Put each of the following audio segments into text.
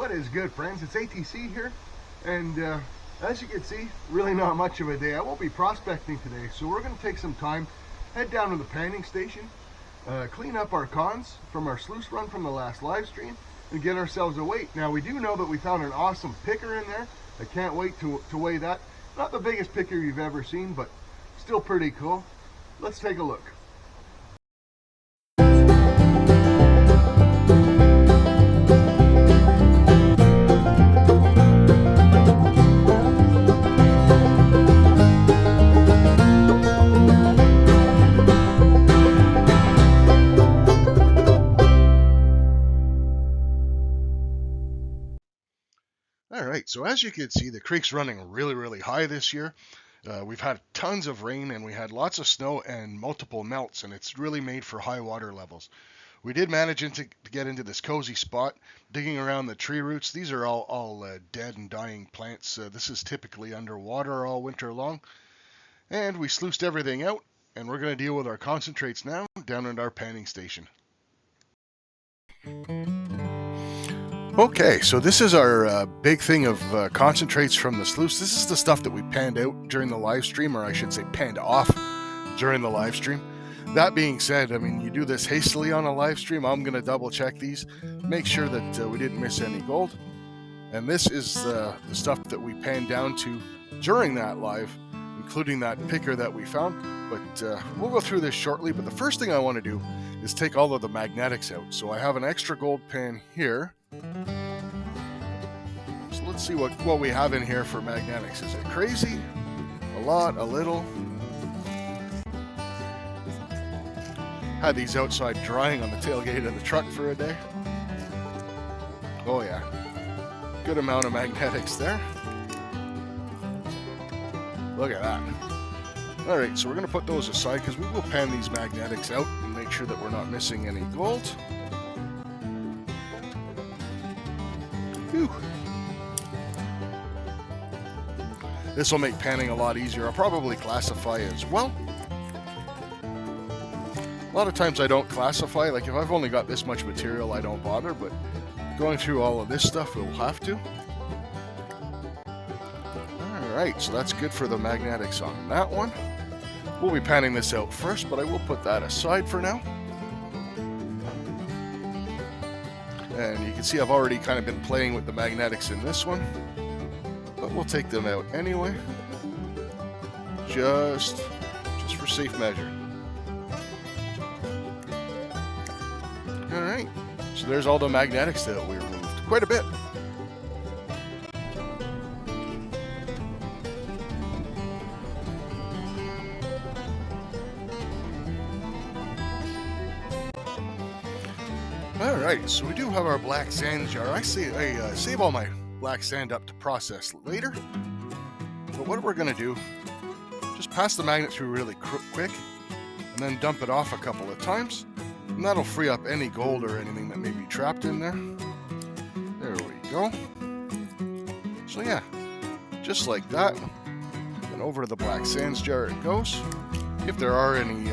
What is good, friends? It's ATC here, and as you can see, really not much of a day. I won't be prospecting today, so we're going to take some time, head down to the panning station, clean up our cons from our sluice run from the last live stream, and get ourselves a weight. Now, we do know that we found an awesome picker in there. I can't wait to weigh that. Not the biggest picker you've ever seen, but still pretty cool. Let's take a look. Alright, so as you can see, the creek's running really high this year. We've had tons of rain and we had lots of snow and multiple melts, and it's really made for high water levels. We did manage to get into this cozy spot, digging around the tree roots. These are all dead and dying plants. This is typically underwater all winter long. And we sluiced everything out, and we're going to deal with our concentrates now down at our panning station. Okay, so this is our big thing of concentrates from the sluice. This is the stuff that we panned out during the live stream, or I should say panned off during the live stream. That being said, I mean, you do this hastily on a live stream. I'm going to double check these, make sure that we didn't miss any gold. And this is the stuff that we panned down to during that live, including that picker that we found. But we'll go through this shortly. But the first thing I want to do is take all of the magnetics out. So I have an extra gold pan here. So let's see what we have in here for magnetics. Is it crazy? A lot, a little? Had these outside drying on the tailgate of the truck for a day. Oh yeah, good amount of magnetics there. Look at that. Alright, so we're going to put those aside because we will pan these magnetics out and make sure that we're not missing any gold. Whew. This will make panning a lot easier. I'll probably classify as well. A lot of times I don't classify. Like if I've only got this much material, I don't bother, but going through all of this stuff, we'll have to. Alright, so that's good for the magnetics on that one. We'll be panning this out first, but I will put that aside for now. And you can see I've already kind of been playing with the magnetics in this one, but we'll take them out anyway, just for safe measure. Alright, so there's all the magnetics that we removed. Quite a bit. Alright, so we do have our black sand jar. I save all my black sand up to process later. But what we're going to do, just pass the magnet through really quick, and then dump it off a couple of times. And that'll free up any gold or anything that may be trapped in there. There we go. So yeah, just like that. And over to the black sands jar it goes. If there are any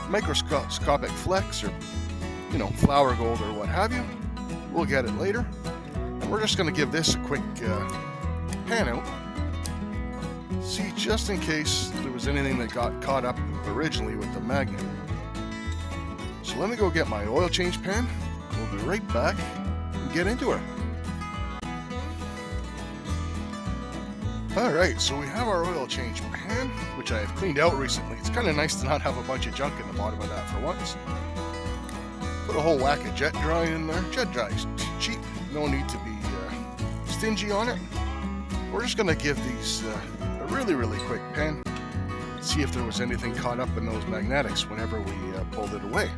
microscopic flecks or flour gold or what have you, we'll get it later. And we're just going to give this a quick pan out. See, just in case there was anything that got caught up originally with the magnet. So let me go get my oil change pan. We'll be right back and get into her. Alright, so we have our oil change pan, which I have cleaned out recently. It's kind of nice to not have a bunch of junk in the bottom of that for once. Put a whole whack of jet dry in there. Jet dry is cheap, no need to be stingy on it. We're just going to give these a really quick pan. See if there was anything caught up in those magnetics whenever we pulled it away.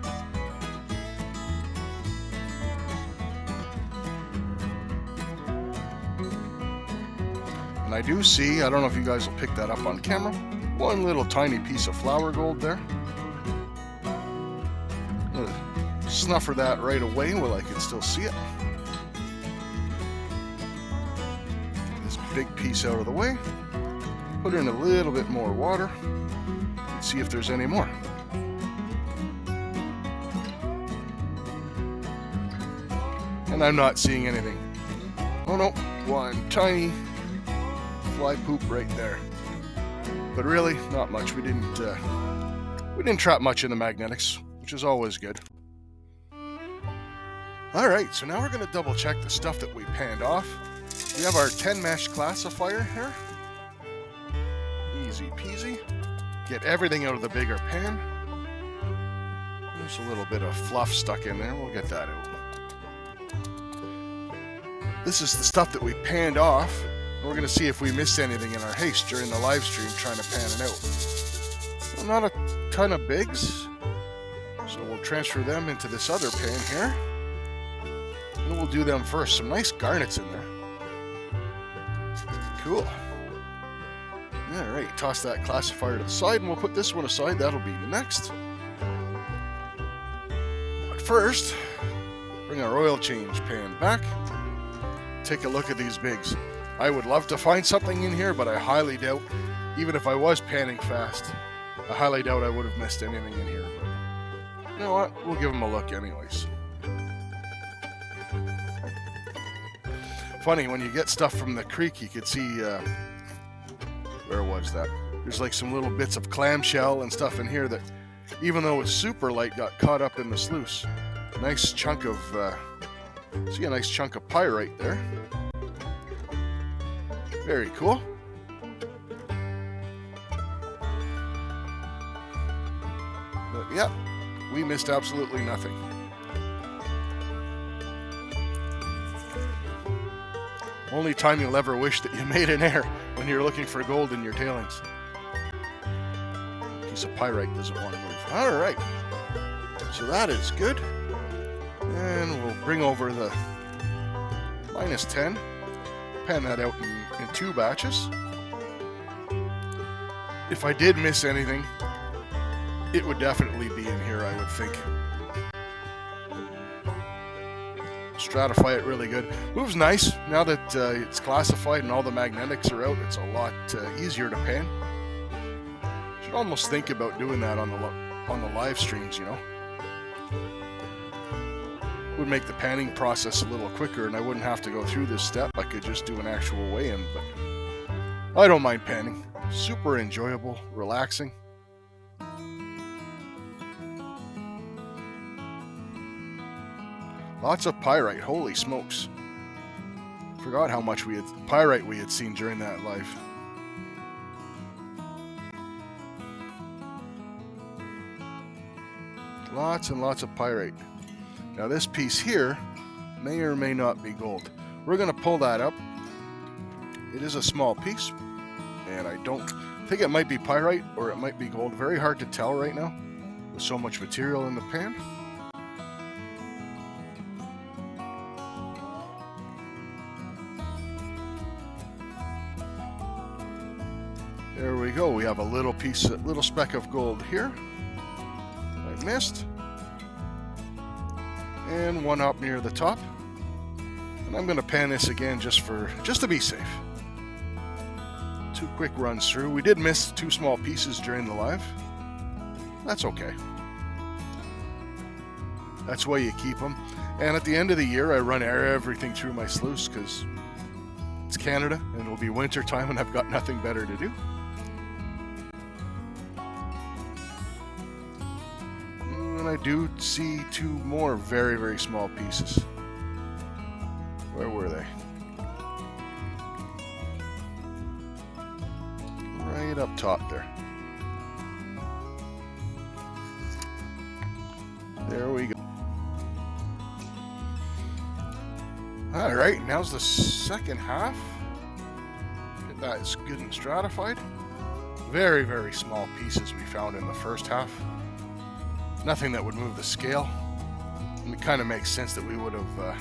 And I do see, I don't know if you guys will pick that up on camera, one little tiny piece of flour gold there. Snuffer that right away while I can still see it. Get this big piece out of the way. Put in a little bit more water. And see if there's any more. And I'm not seeing anything. Oh no, one tiny fly poop right there. But really, not much. We didn't trap much in the magnetics, which is always good. All right, so now we're going to double check the stuff that we panned off. We have our 10 mesh classifier here. Easy peasy. Get everything out of the bigger pan. There's a little bit of fluff stuck in there. We'll get that out. This is the stuff that we panned off. And we're going to see if we missed anything in our haste during the live stream trying to pan it out. Well, not a ton of bigs. So we'll transfer them into this other pan here. And we'll do them first. Some nice garnets in there. Cool. Alright, toss that classifier to the side and we'll put this one aside. That'll be the next. But first, bring our oil change pan back. Take a look at these bigs. I would love to find something in here, but I highly doubt, even if I was panning fast, I highly doubt I would have missed anything in here. But you know what? We'll give them a look anyways. Funny, when you get stuff from the creek, you could see, where was that? There's like some little bits of clamshell and stuff in here that, even though it's super light, got caught up in the sluice. Nice chunk of, see a nice chunk of pyrite there. Very cool. But yeah, we missed absolutely nothing. Only time you'll ever wish that you made an error when you're looking for gold in your tailings. A piece of pyrite doesn't want to move. Alright, so that is good. And we'll bring over the -10. Pan that out in 2 batches. If I did miss anything, it would definitely be in here, I would think. Stratify it really good. Moves nice. Now that it's classified and all the magnetics are out, it's a lot easier to pan. Should almost think about doing that on the live streams, you know. Would make the panning process a little quicker and I wouldn't have to go through this step. I could just do an actual weigh-in, but I don't mind panning. Super enjoyable, relaxing. Lots of pyrite, holy smokes. Forgot how much pyrite we had seen during that live. Lots and lots of pyrite. Now this piece here may or may not be gold. We're going to pull that up. It is a small piece, and I don't think it might be pyrite or it might be gold. Very hard to tell right now with so much material in the pan. There we go. We have a little piece, a little speck of gold here. I missed. And one up near the top. And I'm going to pan this again just to be safe. 2 quick runs through. We did miss 2 small pieces during the live. That's okay. That's why you keep them. And at the end of the year, I run everything through my sluice because it's Canada and it'll be winter time and I've got nothing better to do. And I do see 2 more very, very small pieces. Where were they? Right up top there. There we go. Alright, now's the second half. Get that is good and stratified. Very, very small pieces we found in the first half. Nothing that would move the scale. And it kind of makes sense that we would have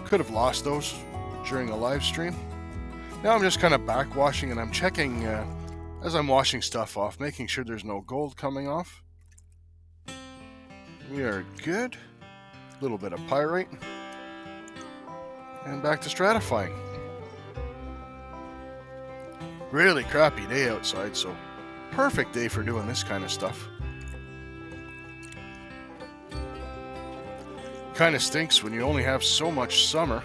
could have lost those during a live stream. Now I'm just kind of backwashing and I'm checking as I'm washing stuff off, making sure there's no gold coming off. We are good. A little bit of pyrite. And back to stratifying. Really crappy day outside, so perfect day for doing this kind of stuff. kind of stinks when you only have so much summer.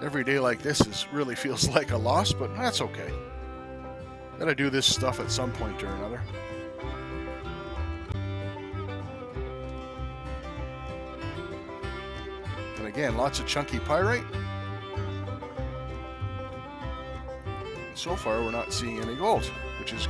Every day like this really feels like a loss, but that's okay. Gotta do this stuff at some point or another. And again, lots of chunky pyrite. So far, we're not seeing any gold, which is,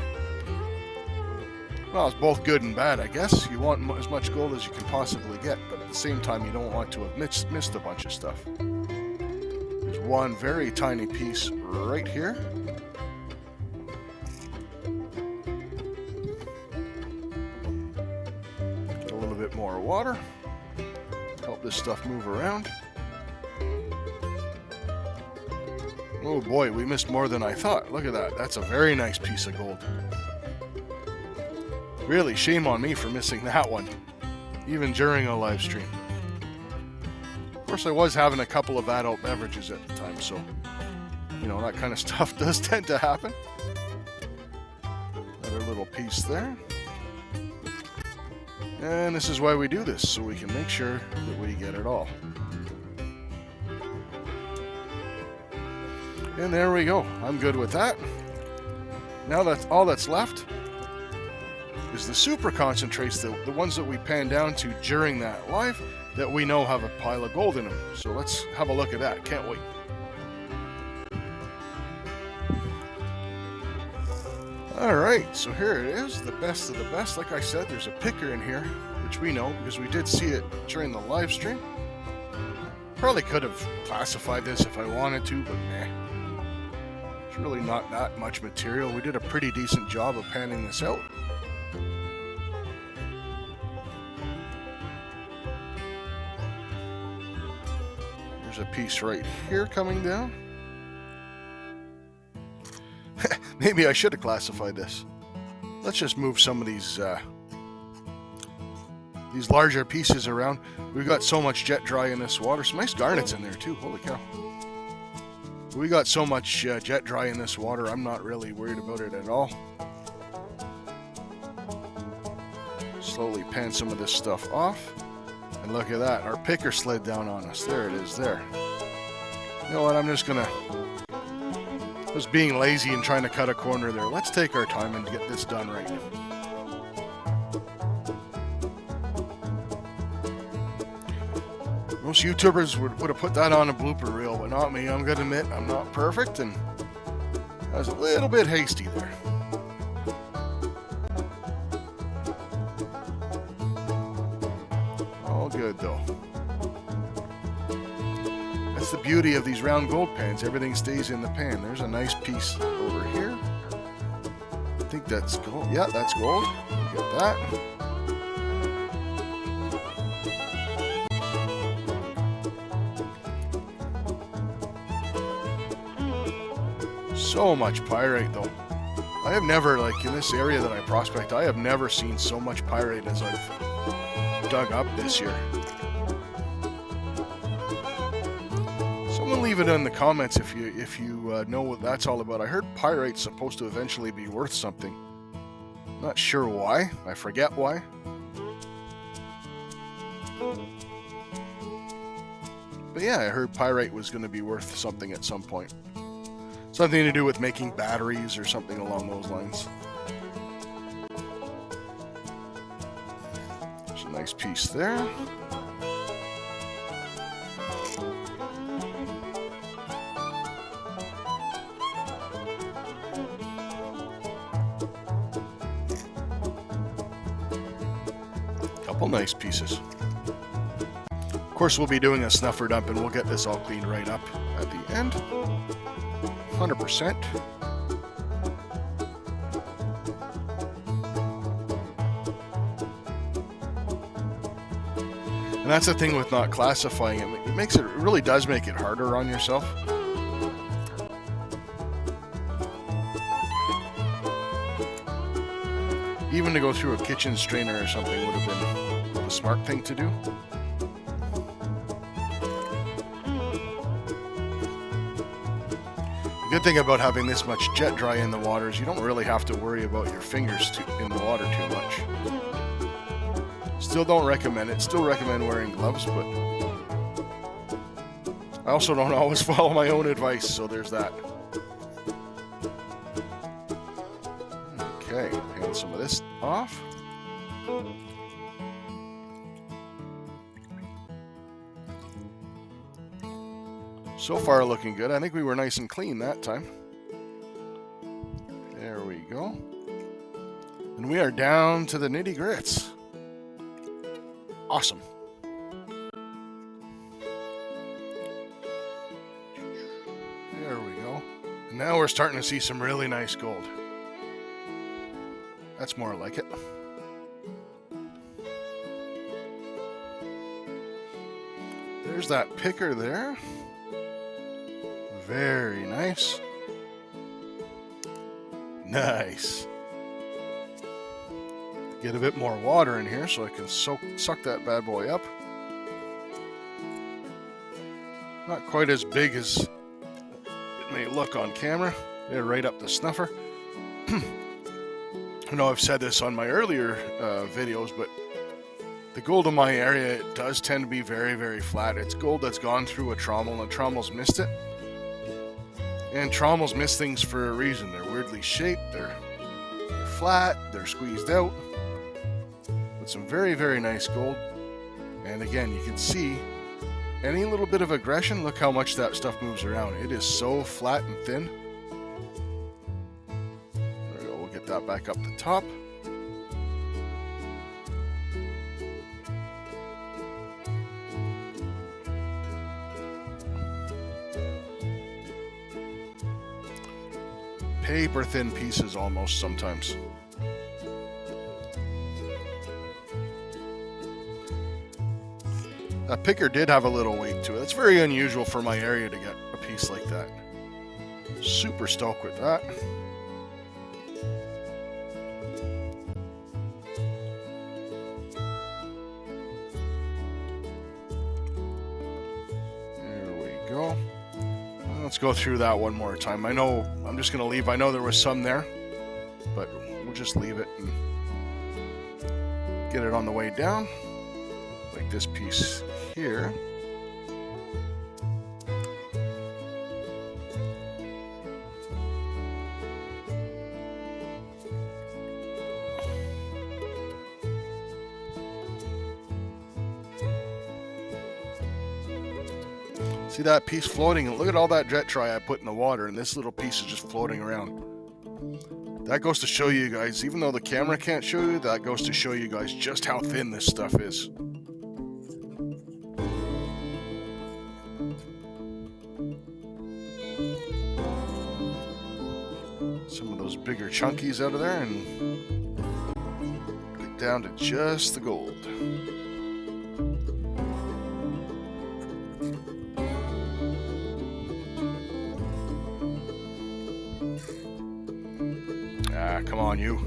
well, it's both good and bad, I guess. You want as much gold as you can possibly get, but at the same time, you don't want to have missed a bunch of stuff. There's one very tiny piece right here. Get a little bit more water. Help this stuff move around. Oh boy, we missed more than I thought. Look at that. That's a very nice piece of gold. Really, shame on me for missing that one, even during a live stream. Of course, I was having a couple of adult beverages at the time, so, you know, that kind of stuff does tend to happen. Another little piece there. And this is why we do this, so we can make sure that we get it all. And there we go. I'm good with that. Now that's all that's left is the super concentrates, the ones that we pan down to during that live that we know have a pile of gold in them. So let's have a look at that. Can't wait. Alright, so here it is, the best of the best. Like I said, there's a picker in here, which we know because we did see it during the live stream. Probably could have classified this if I wanted to, but nah. It's really not that much material. We did a pretty decent job of panning this out. There's a piece right here coming down. Maybe I should have classified this. Let's just move some of these larger pieces around. We've got so much jet dry in this water. Some nice garnets in there too. Holy cow. We got so much jet dry in this water, I'm not really worried about it at all. Slowly pan some of this stuff off. And look at that, our picker slid down on us. There it is there. You know what, I'm just gonna... Just being lazy and trying to cut a corner there. Let's take our time and get this done right. Most YouTubers would have put that on a blooper reel, but not me. I'm gonna admit I'm not perfect, and I was a little bit hasty there. All good though. That's the beauty of these round gold pans. Everything stays in the pan. There's a nice piece over here. I think that's gold. Yeah, that's gold. Get that. So much pyrite though. I have never, like in this area that I prospect, I have never seen so much pyrite as I've dug up this year. Someone leave it in the comments if you know what that's all about. I heard pyrite's supposed to eventually be worth something. Not sure why. I forget why. But yeah, I heard pyrite was going to be worth something at some point. Something to do with making batteries or something along those lines. There's a nice piece there. Couple nice pieces. Of course, we'll be doing a snuffer dump and we'll get this all cleaned right up at the end. 100%. And that's the thing with not classifying it. It really does make it harder on yourself. Even to go through a kitchen strainer or something would have been the smart thing to do. The good thing about having this much jet dry in the water is you don't really have to worry about your fingers in the water too much. Still don't recommend it. Still recommend wearing gloves, but I also don't always follow my own advice, so there's that. Okay, hand some of this off. So far looking good. I think we were nice and clean that time. There we go. And we are down to the nitty grits. Awesome. There we go. And now we're starting to see some really nice gold. That's more like it. There's that picker there. Very nice. Nice. Get a bit more water in here so I can suck that bad boy up. Not quite as big as it may look on camera. They're right up the snuffer. I know I've said this on my earlier videos, but the gold in my area, it does tend to be very, very flat. It's gold that's gone through a trommel, and a trommel's missed it. And trommels miss things for a reason. They're weirdly shaped, they're flat, they're squeezed out. With some very, very nice gold. And again, you can see any little bit of aggression, look how much that stuff moves around. It is so flat and thin. There we go, we'll get that back up the top. Paper thin pieces almost sometimes. That picker did have a little weight to it. It's very unusual for my area to get a piece like that. Super stoked with that. There we go. Let's go through that one more time. I know I'm just going to leave. I know there was some there, but we'll just leave it and get it on the way down. Like this piece here. See that piece floating? And look at all that jet tri I put in the water, and this little piece is just floating around. That goes to show you guys, even though the camera can't show you, that goes to show you guys just how thin this stuff is. Some of those bigger chunkies out of there, and get down to just the gold. Ah, come on, you.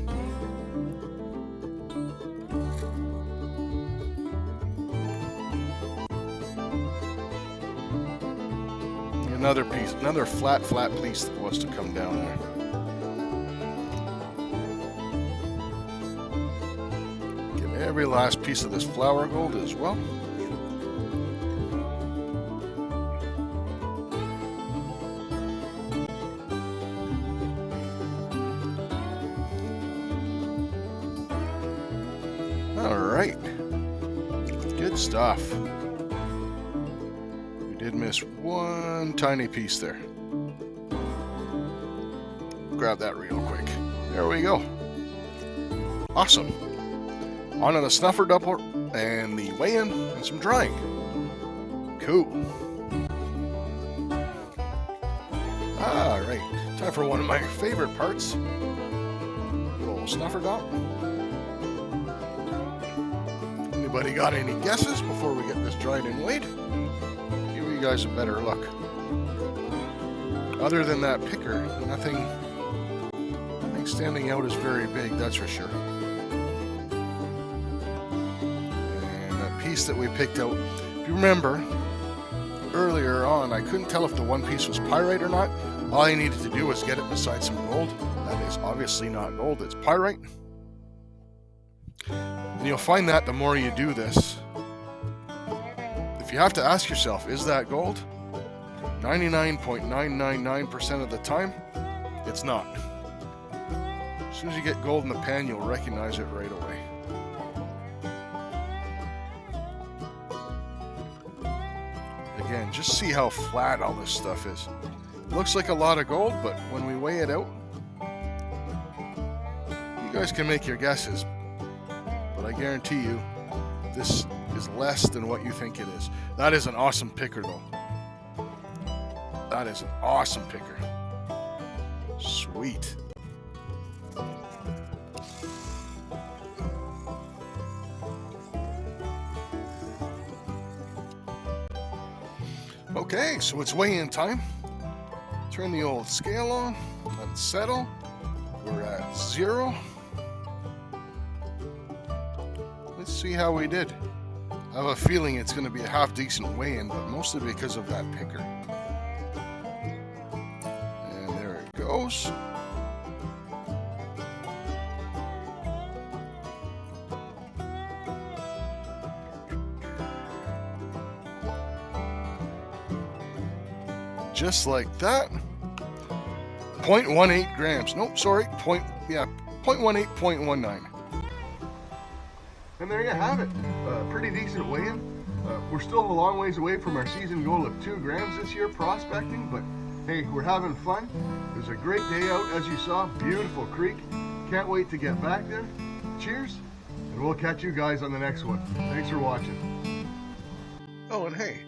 Another piece, another flat piece that was to come down there. Get every last piece of this flower gold as well. All right, good stuff. We did miss one tiny piece there. Grab that real quick. There we go. Awesome. On to the snuffer double and the weigh-in and some drying. Cool. All right, time for one of my favorite parts. Little snuffer dot. Anybody got any guesses before we get this dried and weighed? Give you guys a better look. Other than that picker, nothing standing out is very big, that's for sure. And that piece that we picked out, if you remember, earlier on, I couldn't tell if the one piece was pyrite or not. All I needed to do was get it beside some gold. That is obviously not gold, it's pyrite. And you'll find that the more you do this, if you have to ask yourself, is that gold? 99.999% of the time, it's not. As soon as you get gold in the pan, you'll recognize it right away. Again, just see how flat all this stuff is. It looks like a lot of gold, but when we weigh it out, you guys can make your guesses. But I guarantee you, this is less than what you think it is. That is an awesome picker, though. That is an awesome picker. Sweet. Okay, so it's weigh-in time. Turn the old scale on, let it settle. We're at 0. Let's see how we did. I have a feeling it's going to be a half-decent weigh-in, but mostly because of that picker. And there it goes. Just like that. 0.18 grams. Nope, sorry. 0.18, 0.19. And there you have it. Pretty decent weigh-in. We're still a long ways away from our season goal of 2 grams this year prospecting, but hey, we're having fun. It was a great day out, as you saw. Beautiful creek. Can't wait to get back there. Cheers, and we'll catch you guys on the next one. Thanks for watching. Oh, and hey,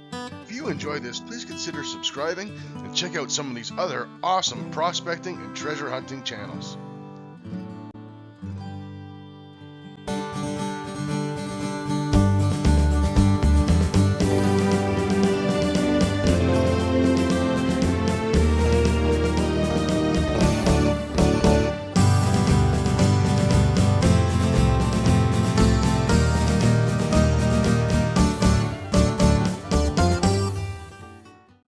if you enjoyed this, please consider subscribing and check out some of these other awesome prospecting and treasure hunting channels.